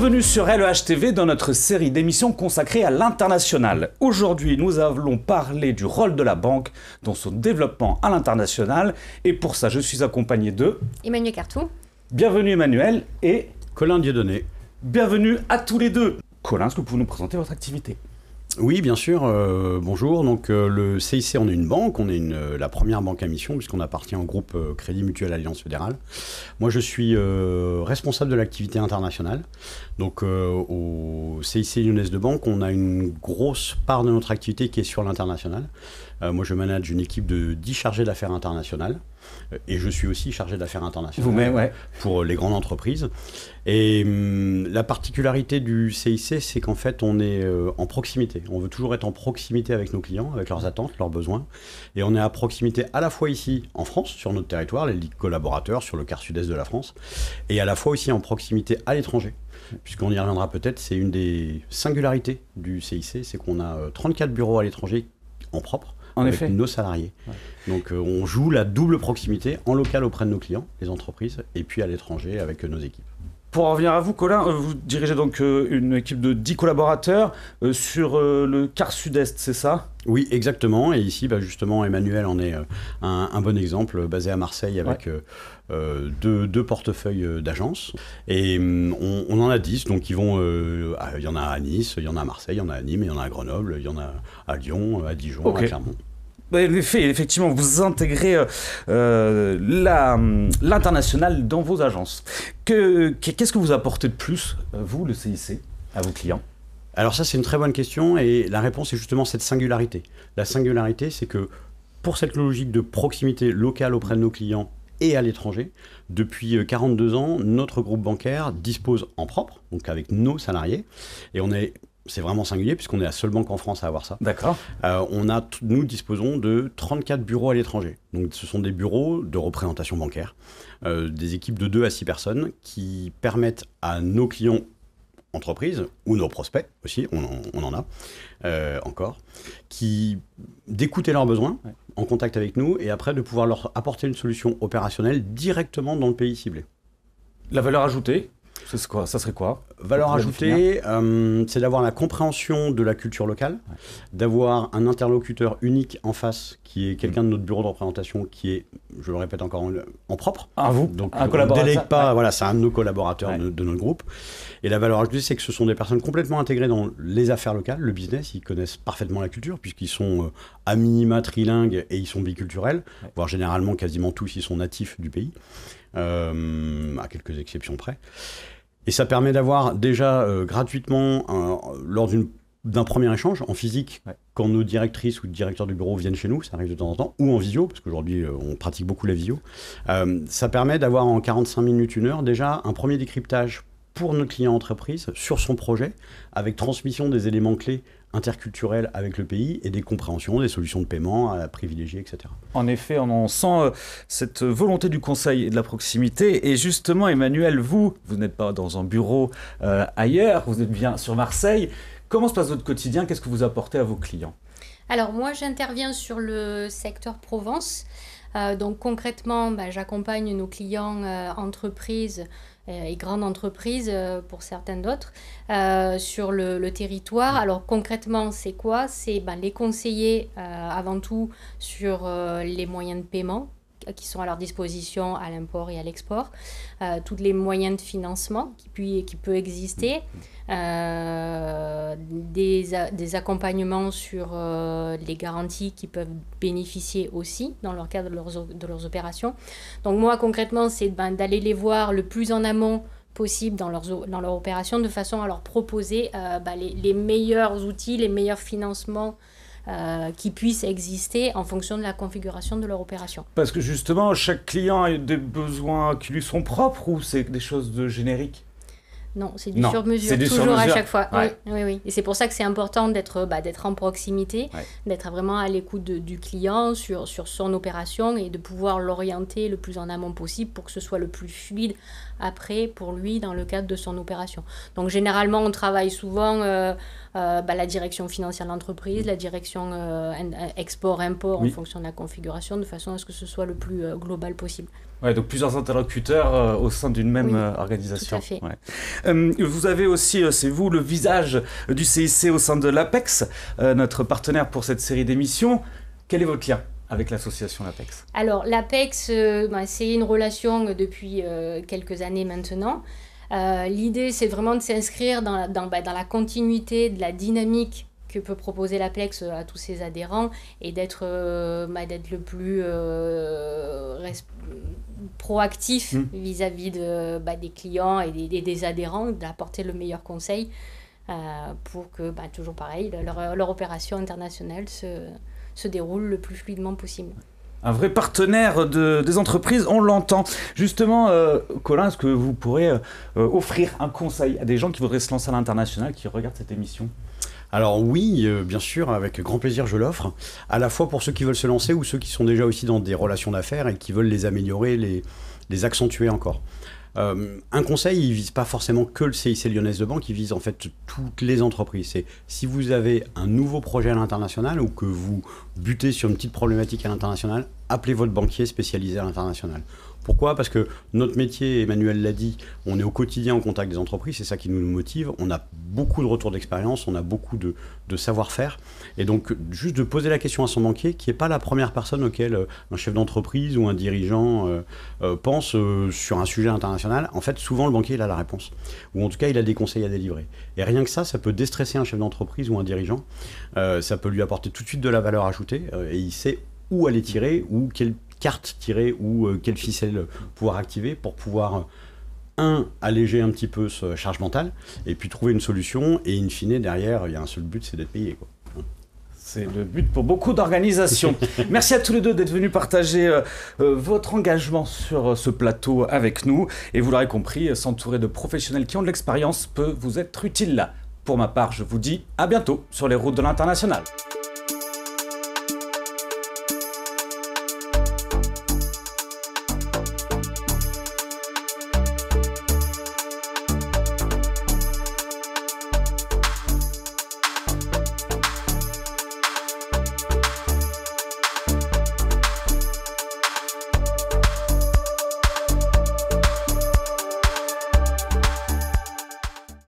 Bienvenue sur LEH TV dans notre série d'émissions consacrée à l'international. Aujourd'hui, nous allons parler du rôle de la banque dans son développement à l'international. Et pour ça, je suis accompagné de... Emmanuel Cartou. Bienvenue Emmanuel et... Colin Dieudonné. Bienvenue à tous les deux. Colin, est-ce que vous pouvez nous présenter votre activité ? Oui, bien sûr. Bonjour. Donc, le CIC, on est une banque. On est la première banque à mission puisqu'on appartient au groupe Crédit Mutuel Alliance Fédérale. Moi, je suis responsable de l'activité internationale. Donc, au CIC Lyonnaise de Banque, on a une grosse part de notre activité qui est sur l'international. Moi, je manage une équipe de 10 chargés d'affaires internationales. Et je suis aussi chargé d'affaires internationales Vous-même, ouais. Pour les grandes entreprises. Et la particularité du CIC, c'est qu'en fait, on est en proximité. On veut toujours être en proximité avec nos clients, avec leurs attentes, leurs besoins. Et on est à proximité à la fois ici, en France, sur notre territoire, les collaborateurs, sur le quart sud-est de la France, et à la fois aussi en proximité à l'étranger. Puisqu'on y reviendra peut-être, c'est une des singularités du CIC, c'est qu'on a 34 bureaux à l'étranger en propre. En avec effet. nos salariés. Ouais. Donc on joue la double proximité en local auprès de nos clients, les entreprises, et puis à l'étranger avec nos équipes. Pour en revenir à vous, Colin, vous dirigez donc une équipe de 10 collaborateurs sur le quart sud-est, c'est ça ? Oui, exactement. Et ici, justement, Emmanuel en est un bon exemple, basé à Marseille avec deux portefeuilles d'agences. Et on en a 10, donc ils vont... il y en a à Nice, il y en a à Marseille, il y en a à Nîmes, il y en a à Grenoble, il y en a à Lyon, à Dijon, à Clermont. Effectivement, vous intégrez l'international dans vos agences. Qu'est-ce que vous apportez de plus, vous, le CIC, à vos clients ? Alors ça, c'est une très bonne question et la réponse est justement cette singularité. La singularité, c'est que pour cette logique de proximité locale auprès de nos clients et à l'étranger, depuis 42 ans, notre groupe bancaire dispose en propre, donc avec nos salariés, et c'est vraiment singulier puisqu'on est la seule banque en France à avoir ça. D'accord. Nous disposons de 34 bureaux à l'étranger. Donc ce sont des bureaux de représentation bancaire, des équipes de 2 à 6 personnes qui permettent à nos clients entreprises ou nos prospects aussi, on en a encore, d'écouter leurs besoins en contact avec nous et après de pouvoir leur apporter une solution opérationnelle directement dans le pays ciblé. La valeur ajoutée ? Ça serait quoi ? Valeur ajoutée, c'est d'avoir la compréhension de la culture locale, d'avoir un interlocuteur unique en face qui est quelqu'un de notre bureau de représentation qui est, je le répète encore, en propre. Ah, vous ? Donc un on collaborateur. Ne délègue pas, voilà, c'est un de nos collaborateurs de notre groupe. Et la valeur ajoutée, c'est que ce sont des personnes complètement intégrées dans les affaires locales, le business, ils connaissent parfaitement la culture puisqu'ils sont à minima trilingues et ils sont biculturels, voire généralement quasiment tous ils sont natifs du pays, à quelques exceptions près. Et ça permet d'avoir déjà gratuitement, lors d'un premier échange en physique, quand nos directrices ou directeurs du bureau viennent chez nous, ça arrive de temps en temps, ou en visio, parce qu'aujourd'hui on pratique beaucoup la visio, ça permet d'avoir en 45 minutes, 1 heure, déjà un premier décryptage pour notre client entreprise sur son projet, avec transmission des éléments clés interculturels avec le pays et des compréhensions, des solutions de paiement à privilégier, etc. En effet, on sent cette volonté du conseil et de la proximité. Et justement, Emmanuel, vous n'êtes pas dans un bureau ailleurs, vous êtes bien sur Marseille. Comment se passe votre quotidien ? Qu'est-ce que vous apportez à vos clients ? Alors moi, j'interviens sur le secteur Provence. Donc concrètement, j'accompagne nos clients entreprises et grandes entreprises pour certaines d'autres sur le territoire. Alors concrètement, c'est quoi ? C'est les conseiller avant tout sur les moyens de paiement qui sont à leur disposition à l'import et à l'export, tous les moyens de financement qui peut exister, des accompagnements sur les garanties qui peuvent bénéficier aussi dans le cadre de leurs opérations. Donc moi concrètement, c'est d'aller les voir le plus en amont possible dans leur opération de façon à leur proposer les meilleurs outils, les meilleurs financements qui puissent exister en fonction de la configuration de leur opération. Parce que justement, chaque client a des besoins qui lui sont propres ou c'est des choses de génériques ? Non, c'est du sur-mesure, toujours à chaque fois. Ouais. Oui. Et c'est pour ça que c'est important d'être en proximité, d'être vraiment à l'écoute du client sur son opération et de pouvoir l'orienter le plus en amont possible pour que ce soit le plus fluide après pour lui dans le cadre de son opération. Donc généralement, on travaille souvent la direction financière de l'entreprise, la direction export-import en fonction de la configuration, de façon à ce que ce soit le plus global possible. Ouais, donc plusieurs interlocuteurs au sein d'une même organisation. Tout à fait. Vous avez aussi, c'est vous, le visage du CIC au sein de l'APEX, notre partenaire pour cette série d'émissions. Quel est votre lien avec l'association l'APEX? Alors l'APEX, c'est une relation depuis quelques années maintenant. L'idée, c'est vraiment de s'inscrire dans la continuité de la dynamique que peut proposer l'APEX à tous ses adhérents et d'être le plus proactif vis-à-vis des clients et des adhérents, d'apporter le meilleur conseil pour que, toujours pareil, leur opération internationale se déroule le plus fluidement possible. Un vrai partenaire des entreprises, on l'entend. Justement, Colin, est-ce que vous pourrez offrir un conseil à des gens qui voudraient se lancer à l'international, qui regardent cette émission? Alors oui, bien sûr, avec grand plaisir je l'offre, à la fois pour ceux qui veulent se lancer ou ceux qui sont déjà aussi dans des relations d'affaires et qui veulent les améliorer, les accentuer encore. Un conseil, il ne vise pas forcément que le CIC Lyonnaise de Banque, il vise en fait toutes les entreprises. C'est si vous avez un nouveau projet à l'international ou que vous butez sur une petite problématique à l'international, appelez votre banquier spécialisé à l'international. Pourquoi? Parce que notre métier, Emmanuel l'a dit, on est au quotidien en contact des entreprises, c'est ça qui nous motive. On a beaucoup de retours d'expérience, on a beaucoup de savoir-faire. Et donc, juste de poser la question à son banquier, qui n'est pas la première personne auquel un chef d'entreprise ou un dirigeant pense sur un sujet international. En fait, souvent, le banquier, il a la réponse. Ou en tout cas, il a des conseils à délivrer. Et rien que ça peut déstresser un chef d'entreprise ou un dirigeant. Ça peut lui apporter tout de suite de la valeur ajoutée. Et il sait où aller tirer, ou quelle carte tirer, ou quelle ficelle pouvoir activer pour pouvoir, alléger un petit peu ce charge mentale, et puis trouver une solution, et in fine, derrière, il y a un seul but, c'est d'être payé, quoi. C'est le but pour beaucoup d'organisations. Merci à tous les deux d'être venus partager votre engagement sur ce plateau avec nous. Et vous l'aurez compris, s'entourer de professionnels qui ont de l'expérience peut vous être utile là. Pour ma part, je vous dis à bientôt sur les routes de l'international.